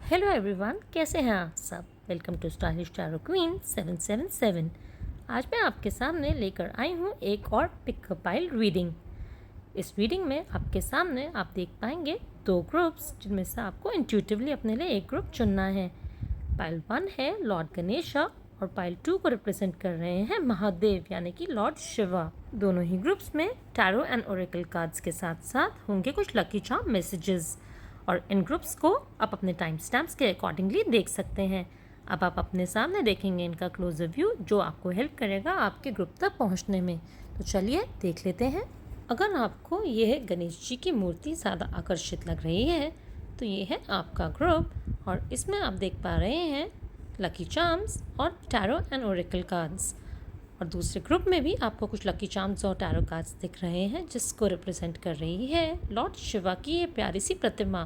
Hello everyone, कैसे हैं आप सब। Welcome to stylish tarot queen 777। आज मैं आपके सामने लेकर आई हूँ एक और पिक-अ-पाइल रीडिंग। इस रीडिंग में आपके सामने आप देख पाएंगे दो ग्रुप्स, जिनमें से आपको इंट्यूटिवली अपने लिए एक ग्रुप चुनना है। पाइल 1 है लॉर्ड गणेशा और पाइल 2 को रिप्रेजेंट कर रहे हैं महादेव यानी कि लॉर्ड शिवा। दोनों ही ग्रुप्स में टैरो एंड ओरेकल कार्ड्स के साथ साथ होंगे कुछ लकी चार्म मैसेजेस, और इन ग्रुप्स को आप अपने टाइम स्टैम्प्स के अकॉर्डिंगली देख सकते हैं। अब आप अपने सामने देखेंगे इनका क्लोजर व्यू, जो आपको हेल्प करेगा आपके ग्रुप तक पहुंचने में। तो चलिए देख लेते हैं। अगर आपको यह गणेश जी की मूर्ति ज़्यादा आकर्षित लग रही है तो ये है आपका ग्रुप, और इसमें आप देख पा रहे हैं लकी चार्म्स और टैरो एंड ओरेकल कार्ड्स। और दूसरे ग्रुप में भी आपको कुछ लकी चार्म्स और टैरो कार्ड्स दिख रहे हैं, जिसको रिप्रेजेंट कर रही है लॉर्ड शिवा की ये प्यारी सी प्रतिमा।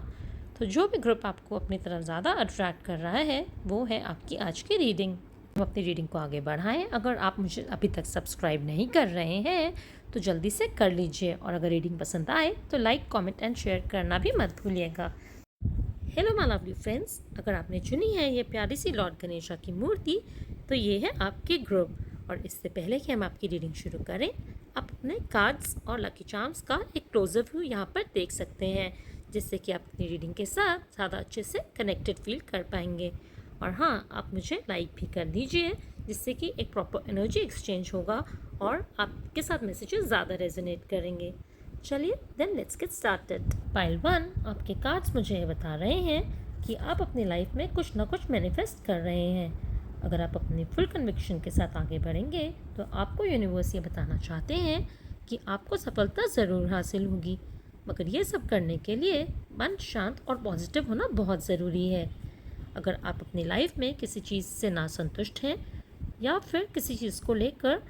तो जो भी ग्रुप आपको अपनी तरफ ज़्यादा अट्रैक्ट कर रहा है वो है आपकी आज की रीडिंग। हम अपनी रीडिंग को आगे बढ़ाएं। अगर आप मुझे अभी तक सब्सक्राइब नहीं कर रहे हैं तो जल्दी से कर लीजिए, और अगर रीडिंग पसंद आए तो लाइक, कमेंट एंड शेयर करना भी मत भूलिएगा। हेलो माय लवली फ्रेंड्स, अगर आपने चुनी है ये प्यारी सी लॉर्ड गणेशा की मूर्ति तो ये है आपके ग्रुप। और इससे पहले कि हम आपकी रीडिंग शुरू करें, आप अपने कार्ड्स और लकी चार्म्स का एक क्लोजर व्यू यहाँ पर देख सकते हैं, जिससे कि आप अपनी रीडिंग के साथ ज़्यादा अच्छे से कनेक्टेड फील कर पाएंगे। और हाँ, आप मुझे लाइक भी कर दीजिए, जिससे कि एक प्रॉपर एनर्जी एक्सचेंज होगा और आपके साथ मैसेजेस ज़्यादा रेजोनेट करेंगे। चलिए then let's get started. Pile 1 आपके कार्ड्स मुझे ये बता रहे हैं कि आप अपनी लाइफ में कुछ ना कुछ मैनिफेस्ट कर रहे हैं। अगर आप अपनी फुल कन्विक्शन के साथ आगे बढ़ेंगे तो आपको यूनिवर्स ये बताना चाहते हैं कि आपको सफलता ज़रूर हासिल होगी, मगर ये सब करने के लिए मन शांत और पॉजिटिव होना बहुत ज़रूरी है। अगर आप अपनी लाइफ में किसी चीज़ से नासंतुष्ट हैं या फिर किसी चीज़ को लेकर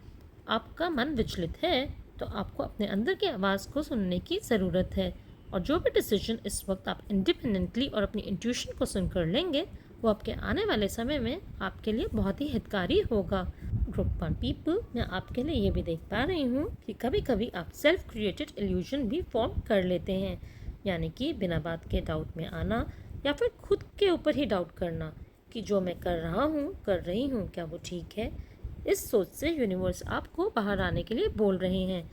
आपका मन विचलित है तो आपको अपने अंदर की आवाज़ को सुनने की ज़रूरत है, और जो भी डिसीजन इस वक्त आप इंडिपेंडेंटली और अपनी इंट्यूशन को सुनकर लेंगे वो आपके आने वाले समय में आपके लिए बहुत ही हितकारी होगा। ग्रुप 1 पीपल, मैं आपके लिए ये भी देख पा रही हूँ कि कभी कभी आप सेल्फ क्रिएटेड इल्यूजन भी फॉर्म कर लेते हैं, यानी कि बिना बात के डाउट में आना या फिर खुद के ऊपर ही डाउट करना कि जो मैं कर रहा हूँ कर रही हूँ क्या वो ठीक है। इस सोच से यूनिवर्स आपको बाहर आने के लिए बोल रहे हैं।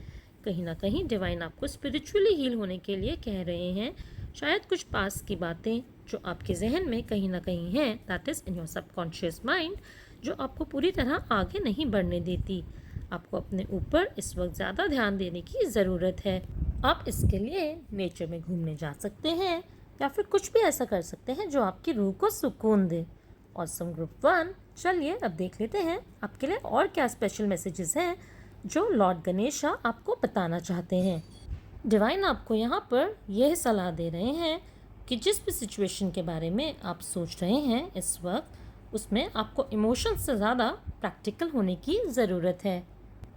कहीं ना कहीं डिवाइन आपको स्पिरिचुअली हील होने के लिए कह रहे हैं। शायद कुछ पास की बातें जो आपके जहन में कहीं ना कहीं हैं, that is in your subconscious mind, जो आपको पूरी तरह आगे नहीं बढ़ने देती। आपको अपने ऊपर इस वक्त ज़्यादा ध्यान देने की ज़रूरत है। आप इसके लिए नेचर में घूमने जा सकते हैं या फिर कुछ भी ऐसा कर सकते हैं जो आपकी रूह को सुकून दे। ऑसम ग्रुप 1, चलिए अब देख लेते हैं आपके लिए और क्या स्पेशल मैसेजेस हैं जो लॉर्ड गणेशा आपको बताना चाहते हैं। डिवाइन आपको यहाँ पर यह सलाह दे रहे हैं कि जिस भी सिचुएशन के बारे में आप सोच रहे हैं इस वक्त, उसमें आपको इमोशंस से ज़्यादा प्रैक्टिकल होने की ज़रूरत है।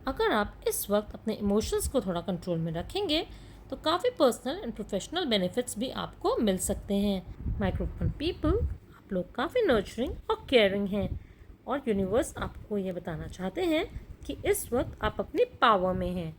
अगर आप इस वक्त अपने इमोशंस को थोड़ा कंट्रोल में रखेंगे तो काफ़ी पर्सनल एंड प्रोफेशनल बेनिफिट्स भी आपको मिल सकते हैं। माय ग्रुप 1 पीपल, आप लोग काफ़ी नर्चरिंग और केयरिंग हैं, और यूनिवर्स आपको ये बताना चाहते हैं कि इस वक्त आप अपनी पावर में हैं।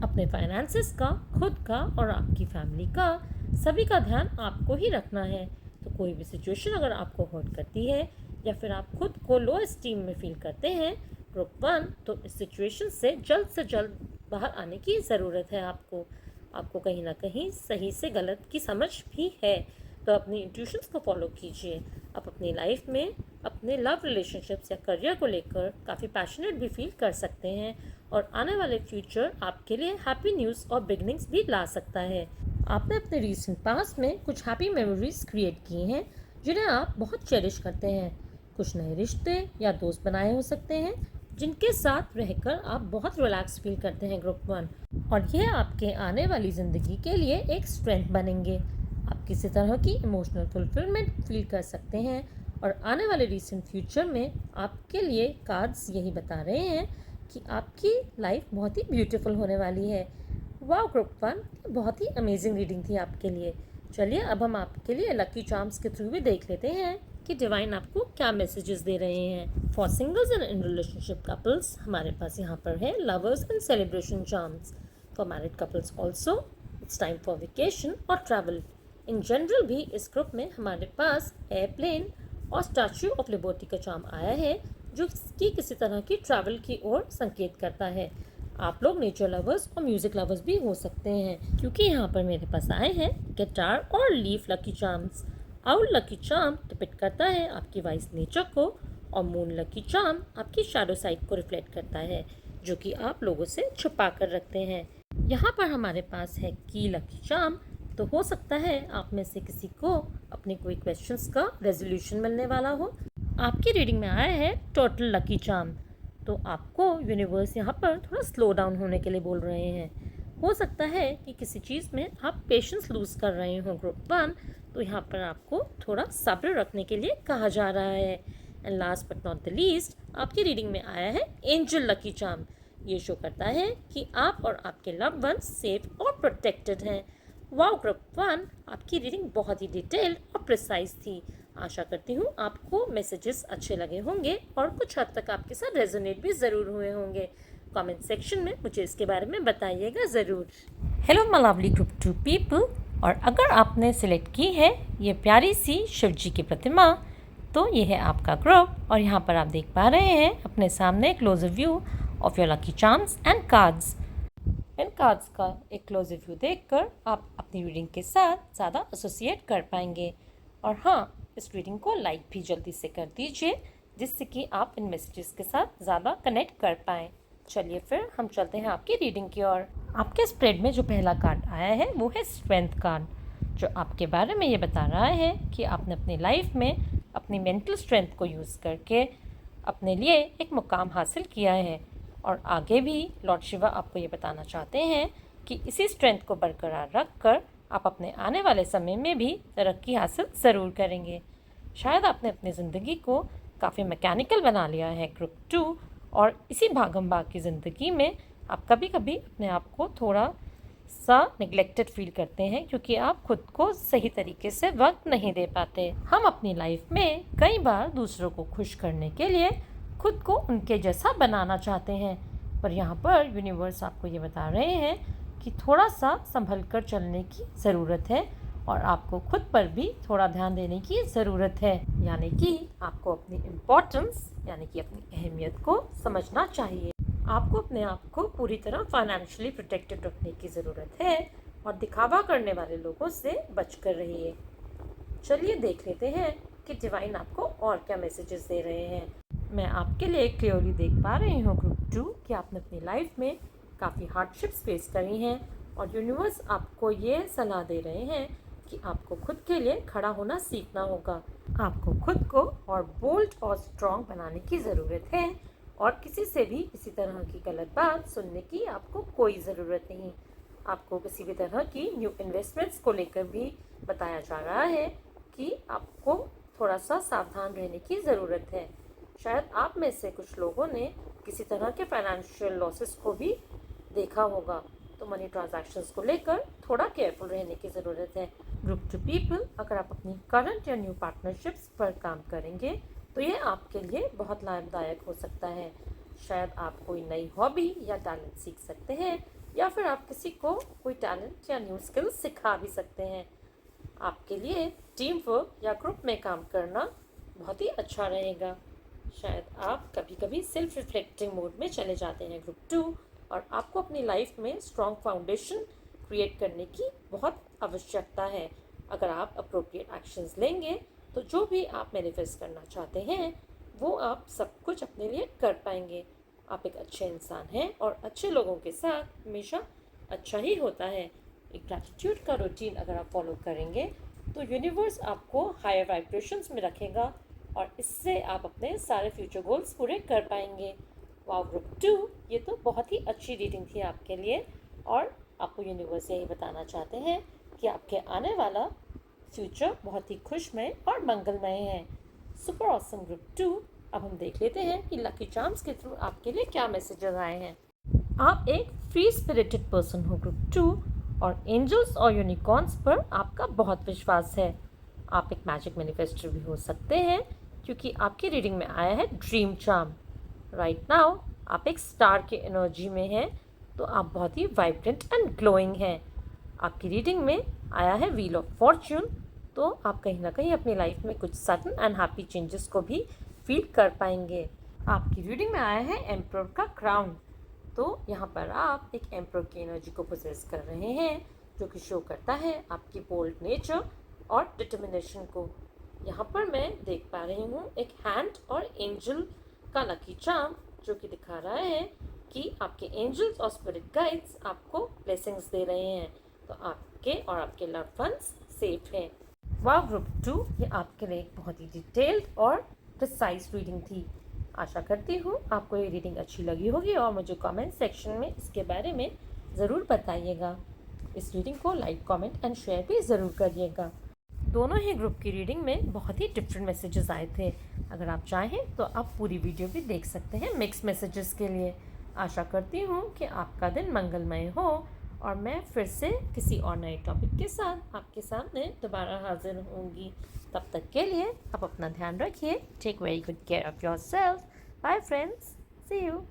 अपने फाइनेंसेस का, खुद का और आपकी फैमिली का, सभी का ध्यान आपको ही रखना है। तो कोई भी सिचुएशन अगर आपको हर्ट करती है या फिर आप खुद को लो एस्टीम में फील करते हैं ग्रुप 1, तो इस सिचुएशन से जल्द बाहर आने की ज़रूरत है। आपको कहीं ना कहीं सही से गलत की समझ भी है, तो अपनी इंट्यूशंस को फॉलो कीजिए। आप अपनी लाइफ में अपने लव रिलेशनशिप्स या करियर को लेकर काफ़ी पैशनेट भी फील कर सकते हैं, और आने वाले फ्यूचर आपके लिए हैप्पी न्यूज़ और बिगनिंग्स भी ला सकता है। आपने अपने रीसेंट पास्ट में कुछ हैप्पी मेमोरीज क्रिएट की हैं जिन्हें आप बहुत चेरिश करते हैं। कुछ नए रिश्ते या दोस्त बनाए हो सकते हैं जिनके साथ रहकर आप बहुत रिलैक्स फील करते हैं ग्रुप 1, और यह आपके आने वाली ज़िंदगी के लिए एक स्ट्रेंथ बनेंगे। आप किसी तरह की इमोशनल फुलफिलमेंट फील कर सकते हैं, और आने वाले रीसेंट फ्यूचर में आपके लिए कार्ड्स यही बता रहे हैं कि आपकी लाइफ बहुत ही ब्यूटीफुल होने वाली है। वाह ग्रुप 1, बहुत ही अमेजिंग रीडिंग थी आपके लिए। चलिए अब हम आपके लिए लकी चार्म्स के थ्रू भी देख लेते हैं कि डिवाइन आपको क्या मैसेजेस दे रहे हैं। For singles and in relationship couples, हमारे पास यहाँ पर है lovers and celebration charms. For married couples also, it's time for vacation और ट्रैवल। इन जनरल भी इस ग्रुप में हमारे पास एयरप्लेन और स्टैच्यू ऑफ लिबर्टी का चार्म आया है, जो कि किसी तरह की ट्रैवल की ओर संकेत करता है। आप लोग नेचर लवर्स और म्यूज़िक लवर्स भी हो सकते हैं, क्योंकि यहाँ पर मेरे पास आए हैं गिटार और leaf lucky charms. Owl lucky charm depict करता है आपकी वाइस नेचर को, और मून लकी चार्म आपकी शैडो साइड को रिफ्लेक्ट करता है, जो कि आप लोगों से छुपा कर रखते हैं। यहाँ पर हमारे पास है की लकी चार्म। तो हो सकता है आप में से किसी को अपने कोई क्वेश्चंस का रेजोल्यूशन मिलने वाला हो। आपकी रीडिंग में आया है टोटल लकी चार्म। तो आपको यूनिवर्स यहाँ पर थोड़ा स्लो डाउन होने के लिए बोल रहे हैं। हो सकता है कि किसी चीज़ में आप पेशेंस लूज़ कर रहे हो ग्रुप 1, तो यहाँ पर आपको थोड़ा सब्र रखने के लिए कहा जा रहा है। And last but not the least, आपकी रीडिंग में आया है एंजल लकी चार्म। ये शो करता है कि आप और आपके लव्ड वंस सेफ और प्रोटेक्टेड हैं। वाओ ग्रुप 1, आपकी रीडिंग बहुत ही डिटेल्ड और प्रिसाइज थी। आशा करती हूँ आपको मैसेजेस अच्छे लगे होंगे और कुछ हद तक आपके साथ रेजोनेट भी ज़रूर हुए होंगे। कमेंट सेक्शन में मुझे इसके बारे में बताइएगा ज़रूर। Hello my lovely group 2 people, और अगर आपने सिलेक्ट की है ये प्यारी सी शिव जी की प्रतिमा, तो ये है आपका ग्रुप। और यहाँ पर आप देख पा रहे हैं अपने सामने closer view of your lucky charms and cards. इन कार्ड्स का एक क्लोजर व्यू देखकर आप अपनी रीडिंग के साथ ज़्यादा एसोसिएट कर पाएंगे। और हाँ, इस रीडिंग को लाइक भी जल्दी से कर दीजिए, जिससे कि आप इन मैसेजेस के साथ ज़्यादा कनेक्ट कर पाएँ। चलिए फिर हम चलते हैं आपकी रीडिंग की ओर। आपके स्प्रेड में जो पहला कार्ड आया है वो है स्ट्रेंथ कार्ड, जो आपके बारे में ये बता रहा है कि आपने अपनी लाइफ में अपनी मेंटल स्ट्रेंथ को यूज़ करके अपने लिए एक मुकाम हासिल किया है, और आगे भी लॉर्ड शिवा आपको ये बताना चाहते हैं कि इसी स्ट्रेंथ को बरकरार रख कर आप अपने आने वाले समय में भी तरक्की हासिल ज़रूर करेंगे। शायद आपने अपनी ज़िंदगी को काफ़ी मैकेनिकल बना लिया है ग्रुप 2, और इसी भागम भाग की ज़िंदगी में आप कभी कभी अपने आप को थोड़ा सा निगलेक्टेड फील करते हैं, क्योंकि आप खुद को सही तरीके से वक्त नहीं दे पाते। हम अपनी लाइफ में कई बार दूसरों को खुश करने के लिए खुद को उनके जैसा बनाना चाहते हैं, पर यहाँ पर यूनिवर्स आपको ये बता रहे हैं कि थोड़ा सा संभल कर चलने की ज़रूरत है, और आपको खुद पर भी थोड़ा ध्यान देने की ज़रूरत है। यानी कि आपको अपनी इम्पोर्टेंस, यानी कि अपनी अहमियत को समझना चाहिए। आपको अपने आप को पूरी तरह फाइनेंशियली प्रोटेक्टेड रखने की ज़रूरत है, और दिखावा करने वाले लोगों से बचकर रहिए। चलिए देख लेते हैं कि डिवाइन आपको और क्या मैसेजेस दे रहे हैं। मैं आपके लिए क्लियरली देख पा रही हूँ ग्रुप 2 कि आपने अपनी लाइफ में काफ़ी हार्डशिप्स फेस करी हैं, और यूनिवर्स आपको ये सलाह दे रहे हैं कि आपको खुद के लिए खड़ा होना सीखना होगा। आपको खुद को और बोल्ड और स्ट्रॉन्ग बनाने की ज़रूरत है, और किसी से भी किसी तरह की गलत बात सुनने की आपको कोई ज़रूरत नहीं। आपको किसी भी तरह की न्यू इन्वेस्टमेंट्स को लेकर भी बताया जा रहा है कि आपको थोड़ा सा सावधान रहने की ज़रूरत है। शायद आप में से कुछ लोगों ने किसी तरह के फाइनेंशियल लॉसेस को भी देखा होगा, तो मनी ट्रांजैक्शंस को लेकर थोड़ा केयरफुल रहने की ज़रूरत है। ग्रुप 2 पीपल, अगर आप अपनी करंट या न्यू पार्टनरशिप्स पर काम करेंगे तो ये आपके लिए बहुत लाभदायक हो सकता है। शायद आप कोई नई हॉबी या टैलेंट सीख सकते हैं, या फिर आप किसी को कोई टैलेंट या न्यू स्किल्स सिखा भी सकते हैं। आपके लिए टीम वर्क या ग्रुप में काम करना बहुत ही अच्छा रहेगा। शायद आप कभी कभी सेल्फ रिफ्लेक्टिंग मोड में चले जाते हैं ग्रुप 2, और आपको अपनी लाइफ में स्ट्रॉन्ग फाउंडेशन क्रिएट करने की बहुत आवश्यकता है। अगर आप अप्रोप्रिएट एक्शंस लेंगे तो जो भी आप मैनिफेस्ट करना चाहते हैं वो आप सब कुछ अपने लिए कर पाएंगे। आप एक अच्छे इंसान हैं, और अच्छे लोगों के साथ हमेशा अच्छा ही होता है। एक ग्रैटिट्यूड का रूटीन अगर आप फॉलो करेंगे तो यूनिवर्स आपको हायर वाइब्रेशंस में रखेगा, और इससे आप अपने सारे फ्यूचर गोल्स पूरे कर पाएंगे। वाओ ग्रुप 2, ये तो बहुत ही अच्छी रीडिंग थी आपके लिए, और आपको यूनिवर्स यही बताना चाहते हैं कि आपके आने वाला फ्यूचर बहुत ही खुशमय और मंगलमय है। सुपर ऑसम ग्रुप 2, अब हम देख लेते हैं कि लकी चार्म्स के थ्रू आपके लिए क्या मैसेजेस आए हैं। आप एक फ्री स्पिरिटेड पर्सन हो ग्रुप 2, और एंजल्स और यूनिकॉर्न्स पर आपका बहुत विश्वास है। आप एक मैजिक मैनिफेस्टर भी हो सकते हैं, क्योंकि आपकी रीडिंग में आया है ड्रीम चार्म। राइट नाउ आप एक स्टार की एनर्जी में हैं, तो आप बहुत ही वाइब्रेंट एंड ग्लोइंग हैं। आपकी रीडिंग में आया है व्हील ऑफ फॉर्च्यून, तो आप कहीं ना कहीं अपनी लाइफ में कुछ सडन एंड हैप्पी चेंजेस को भी फील कर पाएंगे। आपकी रीडिंग में आया है एम्परर का क्राउन, तो यहाँ पर आप एक एम्परर की एनर्जी को पोजेस कर रहे हैं, जो कि शो करता है आपकी बोल्ड नेचर और डिटर्मिनेशन को। यहाँ पर मैं देख पा रही हूँ एक हैंड और एंजल का लकी चार्म, जो कि दिखा रहा है कि आपके एंजल्स और स्पिरिट गाइड्स आपको ब्लेसिंग्स दे रहे हैं, तो आपके और आपके लव्ड वंस सेफ हैं। वाव ग्रुप 2, ये आपके लिए एक बहुत ही डिटेल्ड और प्रिसाइज रीडिंग थी। आशा करती हूँ आपको ये रीडिंग अच्छी लगी होगी और मुझे कमेंट सेक्शन में इसके बारे में ज़रूर बताइएगा। इस रीडिंग को लाइक, कमेंट एंड शेयर भी ज़रूर करिएगा। दोनों ही ग्रुप की रीडिंग में बहुत ही डिफरेंट मैसेजेस आए थे। अगर आप चाहें तो आप पूरी वीडियो भी देख सकते हैं मिक्स मैसेजेस के लिए। आशा करती हूँ कि आपका दिन मंगलमय हो और मैं फिर से किसी और नए टॉपिक के साथ आपके सामने दोबारा हाजिर होंगी। तब तक के लिए आप अपना ध्यान रखिए। Take very good care of yourself. Bye friends, see you.